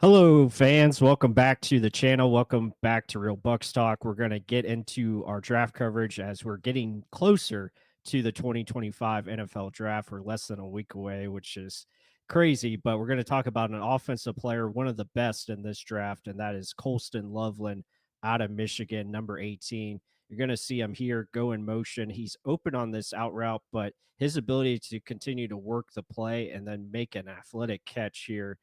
Hello, fans. Welcome back to the channel. Welcome back to Real Bucks Talk. We're going to get into our draft coverage as we're getting closer to the 2025 NFL draft. We're less than a week away, which is crazy. But we're going to talk about an offensive player, one of the best in this draft, and that is Colston Loveland out of Michigan, number 18. You're going to see him here go in motion. He's open on this out route, but his ability to continue to work the play and then make an athletic catch here,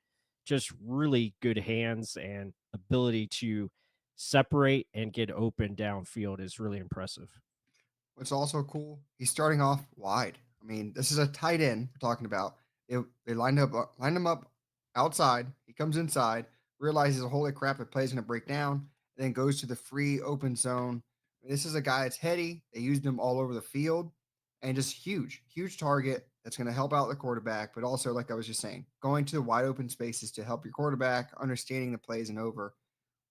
just really good hands and ability to separate and get open downfield is really impressive. What's also cool, he's starting off wide. I mean, this is a tight end we're talking about. They lined him up outside. He comes inside, realizes, holy crap, the play's going to break down, and then goes to the free open zone. I mean, this is a guy that's heady. They used him all over the field, and just huge target that's going to help out the quarterback. But also, like I was just saying, going to the wide open spaces to help your quarterback, understanding the plays and over.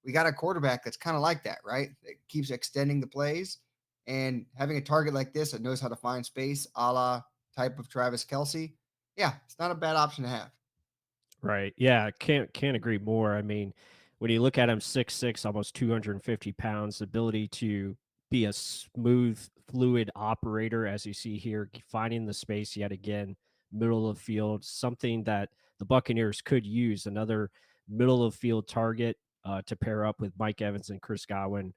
We got a quarterback that's kind of like that, right? That keeps extending the plays and having a target like this that knows how to find space, a la type of Travis Kelsey. Yeah, it's not a bad option to have. Right. Yeah. Can't agree more. I mean, when you look at him, 6'6", almost 250 pounds, ability to be a smooth, fluid operator, as you see here, finding the space yet again, middle of the field, something that the Buccaneers could use, another middle of field target to pair up with Mike Evans and Chris Godwin.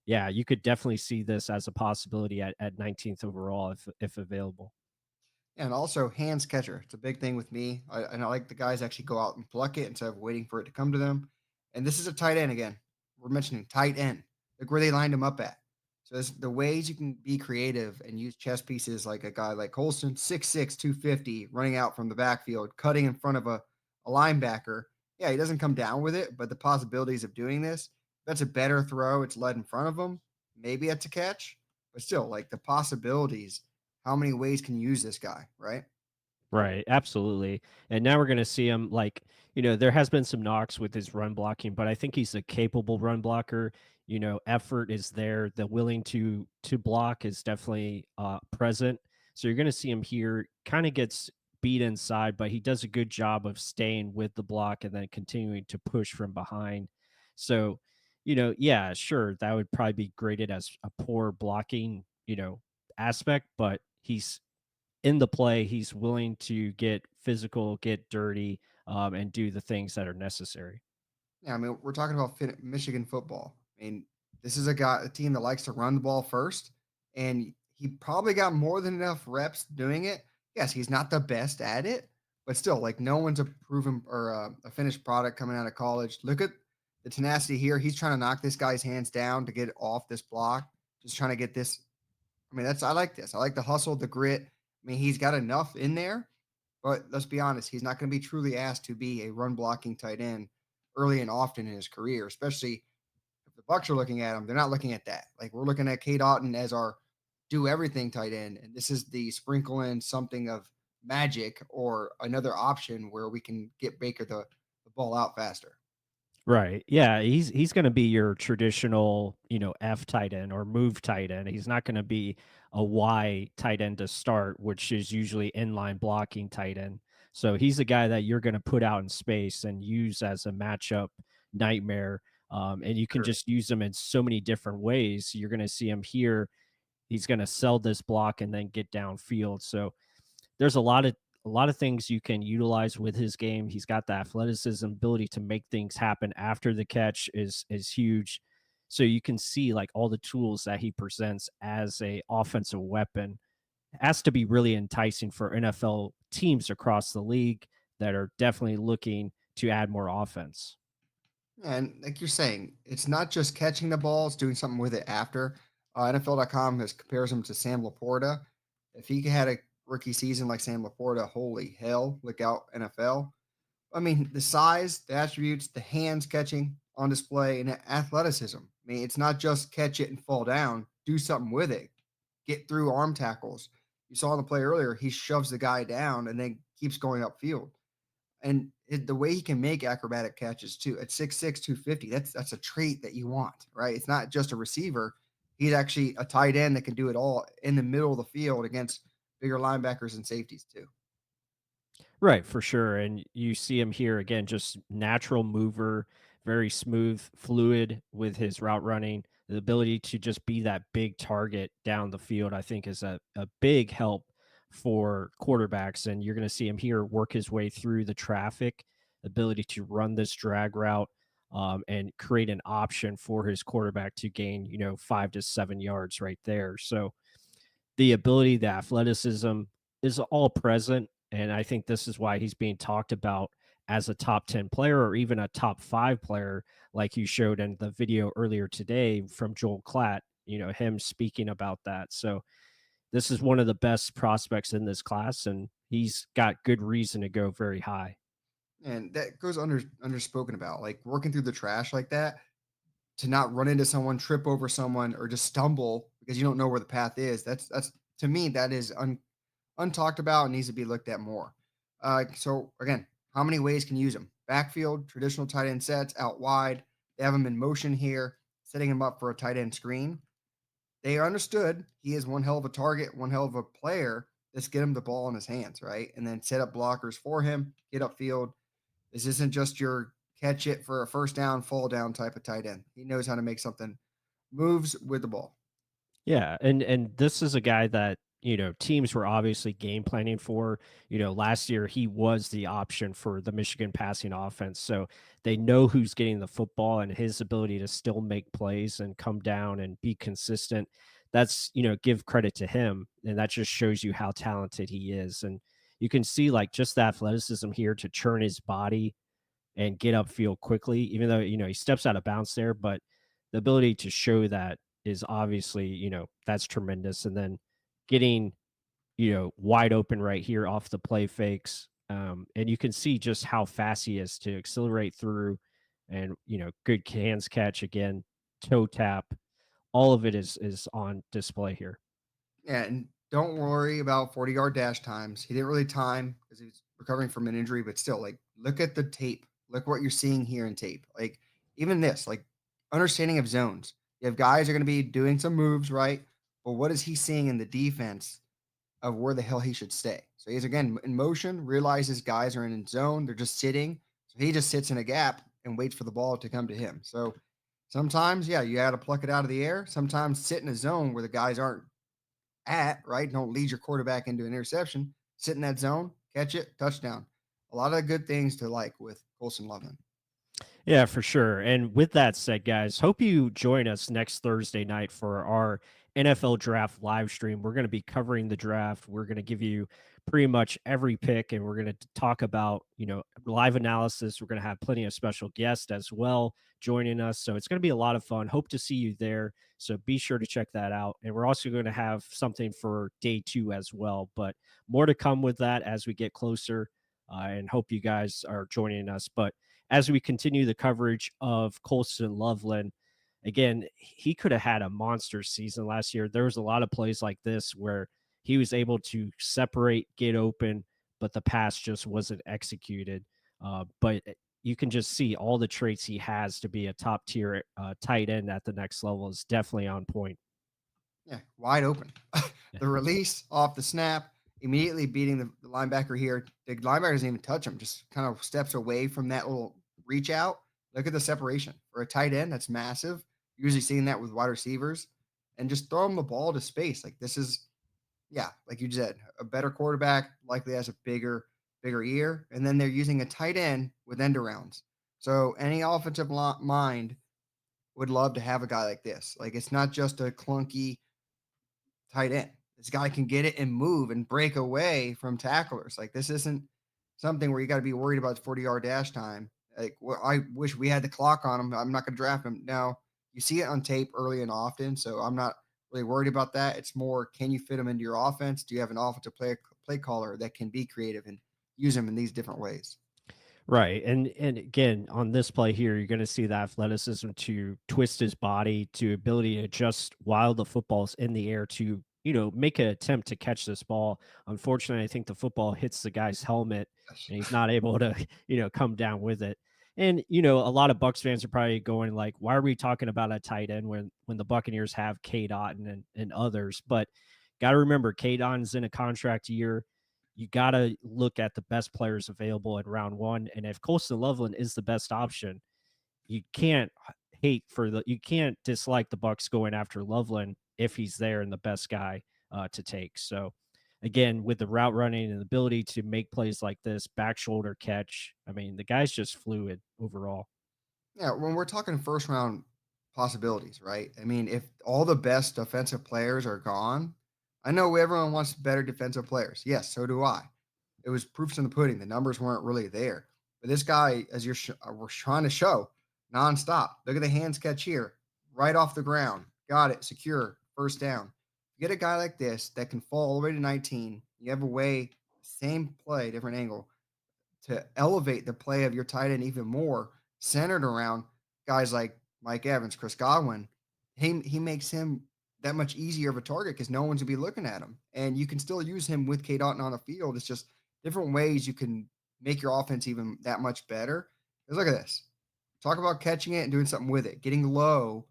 Yeah, you could definitely see this as a possibility at 19th overall if available. And also hands catcher. It's a big thing with me. And I like the guys actually go out and pluck it instead of waiting for it to come to them. And this is a tight end again. We're mentioning tight end. Look where they lined him up at. So there's the ways you can be creative and use chess pieces like a guy like Colston, 6'6", 250, running out from the backfield, cutting in front of a linebacker. Yeah, he doesn't come down with it, but the possibilities of doing this, that's a better throw. It's led in front of him. Maybe it's a catch, but still, like the possibilities, how many ways can you use this guy, right? Right, absolutely. And now we're going to see him there has been some knocks with his run blocking, but I think he's a capable run blocker. Effort is there. The willing to block is definitely present. So you're going to see him here kind of gets beat inside, but he does a good job of staying with the block and then continuing to push from behind. So, yeah, sure, that would probably be graded as a poor blocking, aspect, but he's in the play, he's willing to get physical, get dirty, and do the things that are necessary. Yeah, I mean, we're talking about Michigan football. I mean, this is a team that likes to run the ball first, and he probably got more than enough reps doing it. Yes, he's not the best at it, but still, like no one's a proven or a finished product coming out of college. Look at the tenacity here. He's trying to knock this guy's hands down to get off this block. Just trying to get this. I mean, I like this. I like the hustle, the grit. I mean, he's got enough in there, but let's be honest, he's not going to be truly asked to be a run blocking tight end early and often in his career, especially if the Bucs are looking at him. They're not looking at that. Like we're looking at Kate Otten as our do everything tight end, and this is the sprinkle in something of magic or another option where we can get Baker the ball out faster. Right. Yeah, he's going to be your traditional, F tight end or move tight end. He's not going to be a Y tight end to start, which is usually inline blocking tight end. So he's a guy that you're going to put out in space and use as a matchup nightmare. And you can Sure. just use him in so many different ways. You're going to see him here. He's going to sell this block and then get downfield. So there's a lot of things you can utilize with his game. He's got the athleticism, ability to make things happen after the catch is huge. So you can see like all the tools that he presents as a offensive weapon has to be really enticing for NFL teams across the league that are definitely looking to add more offense. And like you're saying, it's not just catching the ball; it's doing something with it after. NFL.com has compares him to Sam Laporta. If he had a rookie season like Sam Laporta, holy hell, look out NFL. I mean, the size, the attributes, the hands catching on display, and the athleticism. I mean, it's not just catch it and fall down, do something with it, get through arm tackles. You saw in the play earlier, he shoves the guy down and then keeps going upfield. And the way he can make acrobatic catches too at 6'6", 250, that's a trait that you want, right? It's not just a receiver. He's actually a tight end that can do it all in the middle of the field against bigger linebackers and safeties too. Right, for sure. And you see him here again, just natural mover, very smooth, fluid with his route running. The ability to just be that big target down the field, I think, is a big help for quarterbacks. And you're going to see him here work his way through the traffic, ability to run this drag route, and create an option for his quarterback to gain, 5 to 7 yards right there. So, the ability, the athleticism is all present. And I think this is why he's being talked about as a top 10 player or even a top 5 player, like you showed in the video earlier today from Joel Klatt, him speaking about that. So this is one of the best prospects in this class, and he's got good reason to go very high. And that goes underspoken about, like working through the trash like that, to not run into someone, trip over someone, or just stumble because you don't know where the path is. That's to me that is untalked about and needs to be looked at more. So again, how many ways can you use them? Backfield, traditional tight end sets, out wide. They have him in motion here, setting him up for a tight end screen. They understood he is one hell of a target, one hell of a player. Let's get him the ball in his hands, right? And then set up blockers for him, get upfield. This isn't just your catch it for a first down, fall down type of tight end. He knows how to make something moves with the ball. Yeah, and this is a guy that, teams were obviously game planning for. Last year he was the option for the Michigan passing offense. So they know who's getting the football and his ability to still make plays and come down and be consistent. That's, give credit to him. And that just shows you how talented he is. And you can see like just the athleticism here to churn his body and get upfield quickly, even though, he steps out of bounds there, but the ability to show that is obviously, that's tremendous. And then getting, wide open right here off the play fakes. And you can see just how fast he is to accelerate through and, good hands catch again, toe tap. All of it is on display here. Yeah, and don't worry about 40-yard dash times. He didn't really time because he was recovering from an injury, but still, like, look at the tape. Look what you're seeing here in tape. Like, even this, like, understanding of zones. You have guys are going to be doing some moves, right? But what is he seeing in the defense of where the hell he should stay? So he's again in motion, realizes guys are in zone, they're just sitting. So he just sits in a gap and waits for the ball to come to him. So sometimes, yeah, you got to pluck it out of the air. Sometimes sit in a zone where the guys aren't right? Don't lead your quarterback into an interception. Sit in that zone, catch it, touchdown. A lot of good things to like with Colston Loveland. Yeah, for sure. And with that said, guys, hope you join us next Thursday night for our NFL draft live stream. We're going to be covering the draft. We're going to give you pretty much every pick, and we're going to talk about, live analysis. We're going to have plenty of special guests as well joining us. So it's going to be a lot of fun. Hope to see you there. So be sure to check that out. And we're also going to have something for day 2 as well. But more to come with that as we get closer. And hope you guys are joining us. But as we continue the coverage of Colston Loveland, again, he could have had a monster season last year. There was a lot of plays like this where he was able to separate, get open, but the pass just wasn't executed. But you can just see all the traits he has to be a top tier tight end at the next level is definitely on point. Yeah, wide open. Yeah. The release off the snap, immediately beating the linebacker here. The linebacker doesn't even touch him, just kind of steps away from that little reach out. Look at the separation. For a tight end, that's massive. Usually seeing that with wide receivers. And just throw him the ball to space. Like this is, yeah, like you said, a better quarterback likely has a bigger ear. And then they're using a tight end with end arounds. So any offensive mind would love to have a guy like this. Like it's not just a clunky tight end. This guy can get it and move and break away from tacklers. Like this isn't something where you got to be worried about 40-yard dash time. Like well, I wish we had the clock on him. I'm not going to draft him. Now you see it on tape early and often, so I'm not really worried about that. It's more, can you fit him into your offense? Do you have an offensive play caller that can be creative and use him in these different ways? Right. And again, on this play here, you're going to see the athleticism to twist his body, to ability to adjust while the football's in the air to, make an attempt to catch this ball. Unfortunately, I think the football hits the guy's helmet Yes. and he's not able to, come down with it. And, a lot of Bucs fans are probably going like, why are we talking about a tight end when the Buccaneers have K. Dotton and others? But got to remember, K. Dotton's in a contract year. you got to look at the best players available in round one. And if Colston Loveland is the best option, you can't you can't dislike the Bucs going after Loveland if he's there and the best guy to take. So again, with the route running and the ability to make plays like this, back shoulder catch, I mean, the guy's just fluid overall. Yeah, when we're talking first round possibilities, right? I mean, if all the best defensive players are gone, I know everyone wants better defensive players. Yes, so do I. It was proofs in the pudding. The numbers weren't really there. But this guy, as we're trying to show, nonstop. Look at the hands catch here, right off the ground. Got it, secure, first down. You get a guy like this that can fall all the way to 19. You have a way, same play, different angle to elevate the play of your tight end even more, centered around guys like Mike Evans, Chris Godwin. He makes him that much easier of a target because no one's gonna be looking at him, and you can still use him with K. Dotton on the field. It's just different ways you can make your offense even that much better. Because look at this. Talk about catching it and doing something with it, getting low,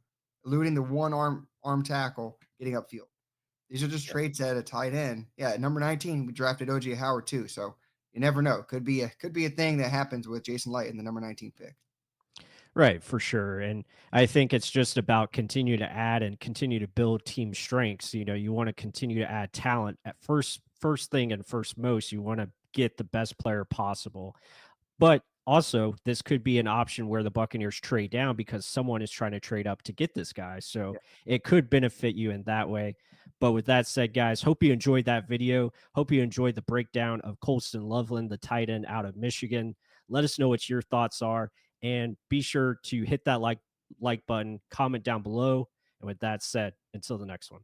eluding the one arm tackle, getting upfield. These are just traits at a tight end. Yeah, at number 19, we drafted OJ Howard too. So you never know. Could be a thing that happens with Jason Light in the number 19 pick. Right, for sure. And I think it's just about continue to add and continue to build team strengths. You know, you want to continue to add talent at first thing and first most. You want to get the best player possible. But also, this could be an option where the Buccaneers trade down because someone is trying to trade up to get this guy. So Yeah. it could benefit you in that way. But with that said, guys, hope you enjoyed that video. Hope you enjoyed the breakdown of Colston Loveland, the tight end out of Michigan. Let us know what your thoughts are, and be sure to hit that like button, comment down below. And with that said, until the next one.